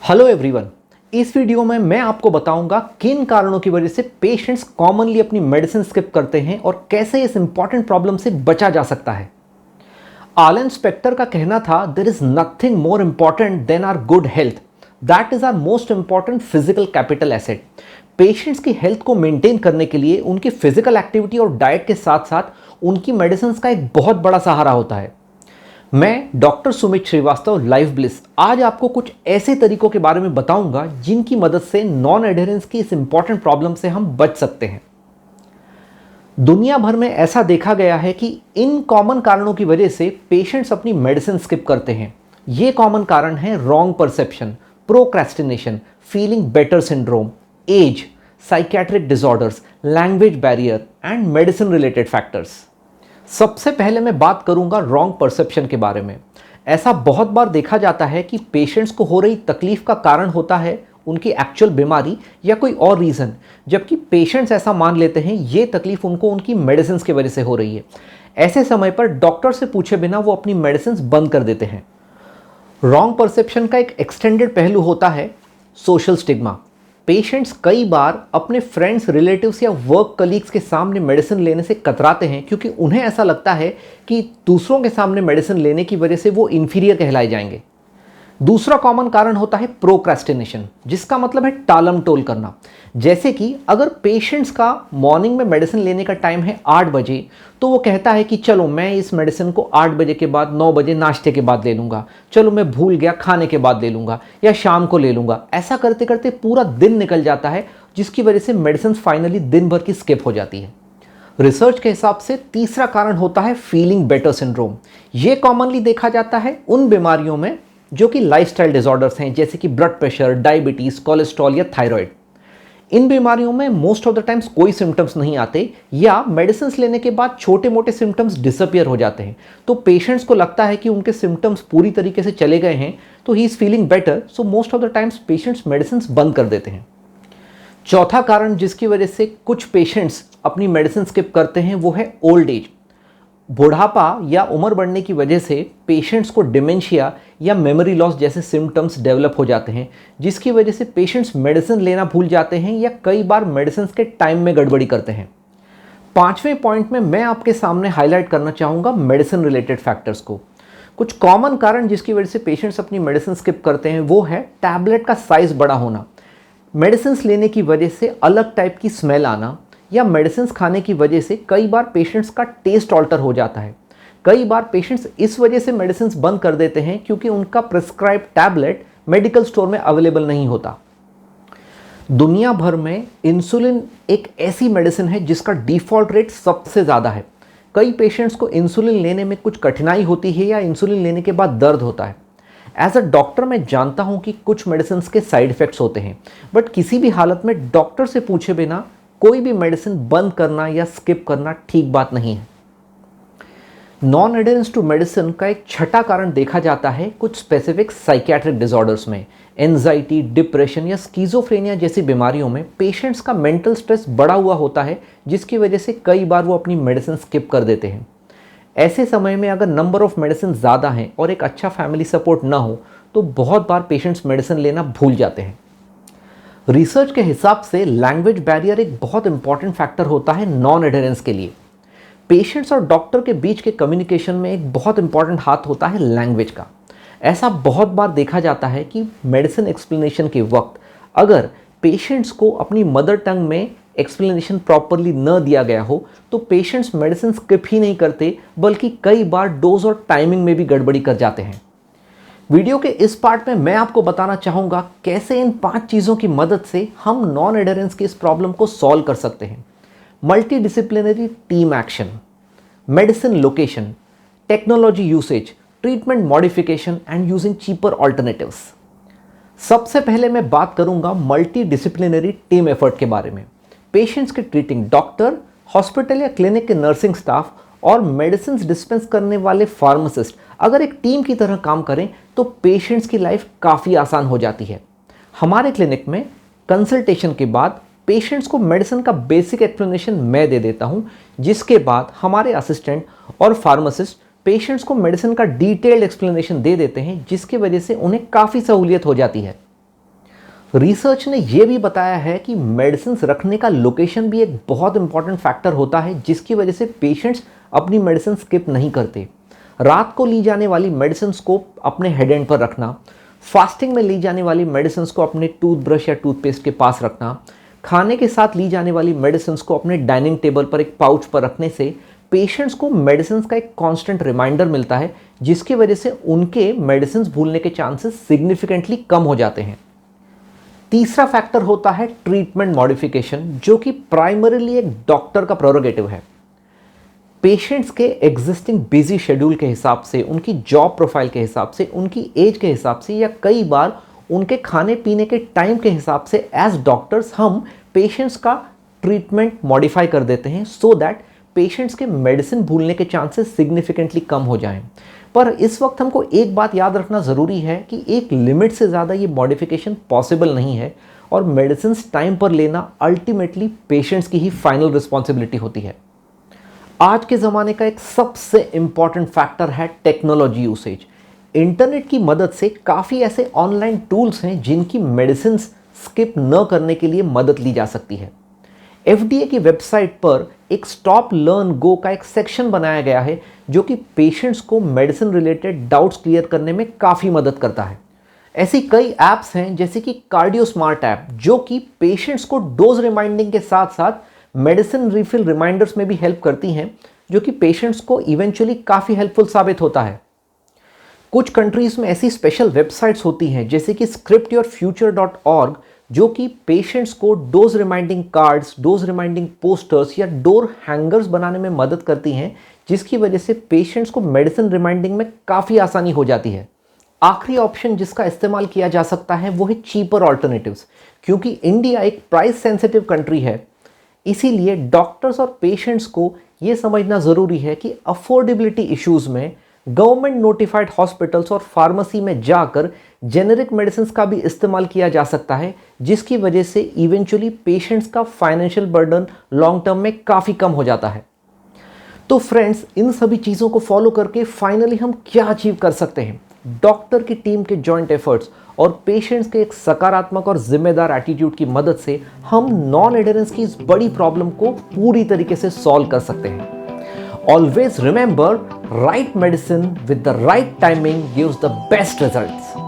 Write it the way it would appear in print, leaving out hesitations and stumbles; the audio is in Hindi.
Hello everyone. इस वीडियो में मैं आपको बताऊंगा किन कारणों की वजह से पेशेंट्स कॉमनली अपनी मेडिसिन स्किप करते हैं और कैसे इस इंपॉर्टेंट प्रॉब्लम से बचा जा सकता है। आलन स्पेक्टर का कहना था, there is nothing more important than our good health, that is our most important physical capital asset. Patients की हेल्थ को मेंटेन करने के लिए उनकी फिजिकल एक्टिविटी और डाइट के साथ साथ उनकी मेडिसिन का एक बहुत बड़ा सहारा होता है। मैं doctor Sumit Shrivastava, life bliss, आज आपको कुछ ऐसे तरीकों के बारे में बताऊंगा जिनकी मदद से नॉन एडहेरेंस की इस इंपॉर्टेंट प्रॉब्लम से हम बच सकते हैं। दुनिया भर में ऐसा देखा गया है कि इन कॉमन कारणों की वजह से पेशेंट्स अपनी मेडिसिन स्किप करते हैं। ये कॉमन कारण है wrong perception, procrastination, feeling better syndrome, age, psychiatric disorders, language barrier and medicine related factors. सबसे पहले मैं बात करूंगा रॉन्ग परसेप्शन के बारे में। ऐसा बहुत बार देखा जाता है कि पेशेंट्स को हो रही तकलीफ का कारण होता है उनकी एक्चुअल बीमारी या कोई और रीज़न, जबकि पेशेंट्स ऐसा मान लेते हैं ये तकलीफ उनको उनकी मेडिसिन की वजह से हो रही है। ऐसे समय पर डॉक्टर से पूछे बिना वो अपनी मेडिसिन बंद कर देते हैं। रॉन्ग परसेप्शन का एक एक्सटेंडेड पहलू होता है सोशल स्टिग्मा। पेशेंट्स कई बार अपने फ्रेंड्स, रिलेटिव्स या वर्क कलीग्स के सामने मेडिसिन लेने से कतराते हैं क्योंकि उन्हें ऐसा लगता है कि दूसरों के सामने मेडिसिन लेने की वजह से वो इन्फीरियर कहलाए जाएंगे। दूसरा कॉमन कारण होता है प्रोक्रेस्टिनेशन, जिसका मतलब है टालम टोल करना। जैसे कि अगर पेशेंट्स का मॉर्निंग में मेडिसिन लेने का टाइम है 8 बजे, तो वो कहता है कि चलो मैं इस मेडिसिन को 8 बजे के बाद 9 बजे नाश्ते के बाद ले लूँगा, चलो मैं भूल गया खाने के बाद ले लूँगा या शाम को ले लूँगा। ऐसा करते करते पूरा दिन निकल जाता है, जिसकी वजह से मेडिसिन फाइनली दिन भर की स्किप हो जाती है। रिसर्च के हिसाब से तीसरा कारण होता है फीलिंग बेटर सिंड्रोम। ये कॉमनली देखा जाता है उन बीमारियों में जो कि लाइफस्टाइल डिसऑर्डर्स हैं, जैसे कि ब्लड प्रेशर, डायबिटीज़, कोलेस्ट्रॉल या थायराइड। इन बीमारियों में मोस्ट ऑफ द टाइम्स कोई सिम्टम्स नहीं आते या मेडिसिन लेने के बाद छोटे मोटे सिम्टम्स डिसअपियर हो जाते हैं। तो पेशेंट्स को लगता है कि उनके सिम्टम्स पूरी तरीके से चले गए हैं, तो he is feeling better, so most of the times patients medicine बंद कर देते हैं। चौथा कारण जिसकी वजह से कुछ पेशेंट्स अपनी मेडिसिन स्किप करते हैं वो है ओल्ड एज। बुढ़ापा या उम्र बढ़ने की वजह से पेशेंट्स को डिमेंशिया या मेमोरी लॉस जैसे सिम्टम्स डेवलप हो जाते हैं, जिसकी वजह से पेशेंट्स मेडिसिन लेना भूल जाते हैं या कई बार मेडिसिन के टाइम में गड़बड़ी करते हैं। पांचवें पॉइंट में मैं आपके सामने हाईलाइट करना चाहूँगा मेडिसिन रिलेटेड फैक्टर्स को। कुछ कॉमन कारण जिसकी वजह से पेशेंट्स अपनी मेडिसिन स्किप करते हैं वो है टैबलेट का साइज़ बड़ा होना, मेडिसिन लेने की वजह से अलग टाइप की स्मेल आना, या मेडिसिन खाने की वजह से कई बार पेशेंट्स का टेस्ट ऑल्टर हो जाता है। कई बार पेशेंट्स इस वजह से मेडिसिन बंद कर देते हैं क्योंकि उनका प्रिस्क्राइब टैबलेट मेडिकल स्टोर में अवेलेबल नहीं होता। दुनिया भर में इंसुलिन एक ऐसी मेडिसिन है जिसका डिफ़ॉल्ट रेट सबसे ज़्यादा है। कई पेशेंट्स को इंसुलिन लेने में कुछ कठिनाई होती है या इंसुलिन लेने के बाद दर्द होता है। एज अ डॉक्टर मैं जानता हूँ कि कुछ मेडिसिन के साइड इफ़ेक्ट्स होते हैं, बट किसी भी हालत में डॉक्टर से पूछे बिना कोई भी मेडिसिन बंद करना या स्किप करना ठीक बात नहीं है। नॉन एडहेरेंस टू मेडिसिन का एक छठा कारण देखा जाता है कुछ स्पेसिफिक साइकियाट्रिक डिसऑर्डर्स में। एंजाइटी, डिप्रेशन या स्किज़ोफ्रेनिया जैसी बीमारियों में पेशेंट्स का मेंटल स्ट्रेस बढ़ा हुआ होता है, जिसकी वजह से कई बार वो अपनी मेडिसिन स्किप कर देते हैं। ऐसे समय में अगर नंबर ऑफ मेडिसिन ज़्यादा हैं और एक अच्छा फैमिली सपोर्ट ना हो तो बहुत बार पेशेंट्स मेडिसिन लेना भूल जाते हैं। रिसर्च के हिसाब से लैंग्वेज बैरियर एक बहुत इंपॉर्टेंट फैक्टर होता है नॉन एडहेरेंस के लिए। पेशेंट्स और डॉक्टर के बीच के कम्युनिकेशन में एक बहुत इंपॉर्टेंट हाथ होता है लैंग्वेज का। ऐसा बहुत बार देखा जाता है कि मेडिसिन एक्सप्लेनेशन के वक्त अगर पेशेंट्स को अपनी मदर टंग में एक्सप्लेनेशन प्रॉपरली न दिया गया हो तो पेशेंट्स मेडिसिन स्किप ही नहीं करते, बल्कि कई बार डोज और टाइमिंग में भी गड़बड़ी कर जाते हैं। वीडियो के इस पार्ट में मैं आपको बताना चाहूँगा कैसे इन 5 चीज़ों की मदद से हम नॉन एडहेरेंस की इस प्रॉब्लम को सॉल्व कर सकते हैं। Multi disciplinary team action, medicine location, technology usage, treatment modification and using cheaper alternatives. सबसे पहले मैं बात करूँगा मल्टी डिसिप्लिनरी टीम एफर्ट के बारे में। पेशेंट्स के ट्रीटिंग डॉक्टर, हॉस्पिटल या क्लिनिक के नर्सिंग स्टाफ और मेडिसिन डिस्पेंस करने वाले फार्मासिस्ट अगर एक टीम की तरह काम करें तो पेशेंट्स की लाइफ काफ़ी आसान हो जाती है। हमारे क्लिनिक में कंसल्टेशन के बाद पेशेंट्स को मेडिसिन का बेसिक एक्सप्लेनेशन मैं दे देता हूं, जिसके बाद हमारे असिस्टेंट और फार्मासिस्ट पेशेंट्स को मेडिसिन का डिटेल्ड एक्सप्लेनेशन दे देते हैं, जिसकी वजह से उन्हें काफ़ी सहूलियत हो जाती है। रिसर्च ने यह भी बताया है कि मेडिसिन रखने का लोकेशन भी एक बहुत इंपॉर्टेंट फैक्टर होता है, जिसकी वजह से पेशेंट्स अपनी मेडिसिन स्किप नहीं करते। रात को ली जाने वाली मेडिसिन को अपने हेड एंड पर रखना, फास्टिंग में ली जाने वाली मेडिसिन को अपने टूथब्रश या टूथपेस्ट के पास रखना, खाने के साथ ली जाने वाली मेडिसिन को अपने डाइनिंग टेबल पर एक पाउच पर रखने से पेशेंट्स को मेडिसिन का एक कांस्टेंट रिमाइंडर मिलता है, जिसकी वजह से उनके मेडिसिन भूलने के चांसेस सिग्निफिकेंटली कम हो जाते हैं। तीसरा फैक्टर होता है ट्रीटमेंट मॉडिफिकेशन, जो कि प्राइमरीली एक डॉक्टर का प्रोरोगेटिव है। पेशेंट्स के एग्जिस्टिंग बिजी शेड्यूल के हिसाब से, उनकी जॉब प्रोफाइल के हिसाब से, उनकी एज के हिसाब से, या कई बार उनके खाने पीने के टाइम के हिसाब से एज डॉक्टर्स हम पेशेंट्स का ट्रीटमेंट मॉडिफाई कर देते हैं सो दैट पेशेंट्स के मेडिसिन भूलने के चांसेस सिग्निफिकेंटली कम हो जाएं। पर इस वक्त हमको एक बात याद रखना ज़रूरी है कि एक लिमिट से ज़्यादा ये मॉडिफिकेशन पॉसिबल नहीं है, और मेडिसिन टाइम पर लेना अल्टीमेटली पेशेंट्स की ही फाइनल रिस्पॉन्सिबिलिटी होती है। आज के ज़माने का एक सबसे इम्पॉर्टेंट फैक्टर है टेक्नोलॉजी यूसेज। इंटरनेट की मदद से काफ़ी ऐसे ऑनलाइन टूल्स हैं जिनकी मेडिसिन स्किप न करने के लिए मदद ली जा सकती है। FDA की वेबसाइट पर एक स्टॉप लर्न गो का एक सेक्शन बनाया गया है, जो कि पेशेंट्स को मेडिसिन रिलेटेड डाउट्स क्लियर करने में काफ़ी मदद करता है। ऐसी कई ऐप्स हैं जैसे कि कार्डियो स्मार्ट ऐप, जो कि पेशेंट्स को डोज रिमाइंडिंग के साथ साथ मेडिसिन रिफिल रिमाइंडर्स में भी हेल्प करती हैं, जो कि पेशेंट्स को इवेंचुअली काफ़ी हेल्पफुल साबित होता है। कुछ कंट्रीज में ऐसी स्पेशल वेबसाइट्स होती हैं जैसे कि scriptyourfuture.org, जो कि पेशेंट्स को dose reminding cards, dose reminding posters या डोर हैंगर्स बनाने में मदद करती हैं, जिसकी वजह से पेशेंट्स को मेडिसिन रिमाइंडिंग में काफ़ी आसानी हो जाती है। आखिरी ऑप्शन जिसका इस्तेमाल किया जा सकता है वो है चीपर ऑल्टरनेटिव्स। क्योंकि इंडिया एक प्राइस सेंसिटिव कंट्री है, इसीलिए डॉक्टर्स और पेशेंट्स को ये समझना ज़रूरी है कि अफोर्डेबिलिटी इश्यूज़ में गवर्नमेंट नोटिफाइड हॉस्पिटल्स और फार्मेसी में जाकर जेनेरिक मेडिसिन का भी इस्तेमाल किया जा सकता है, जिसकी वजह से इवेंचुअली पेशेंट्स का फाइनेंशियल बर्डन लॉन्ग टर्म में काफ़ी कम हो जाता है। तो फ्रेंड्स, इन सभी चीज़ों को फॉलो करके फाइनली हम क्या अचीव कर सकते हैं? डॉक्टर की टीम के जॉइंट एफर्ट्स और पेशेंट्स के एक सकारात्मक और जिम्मेदार एटीट्यूड की मदद से हम नॉन एडहेरेंस की इस बड़ी प्रॉब्लम को पूरी तरीके से सॉल्व कर सकते हैं। Always remember, right medicine with the right timing gives the best results.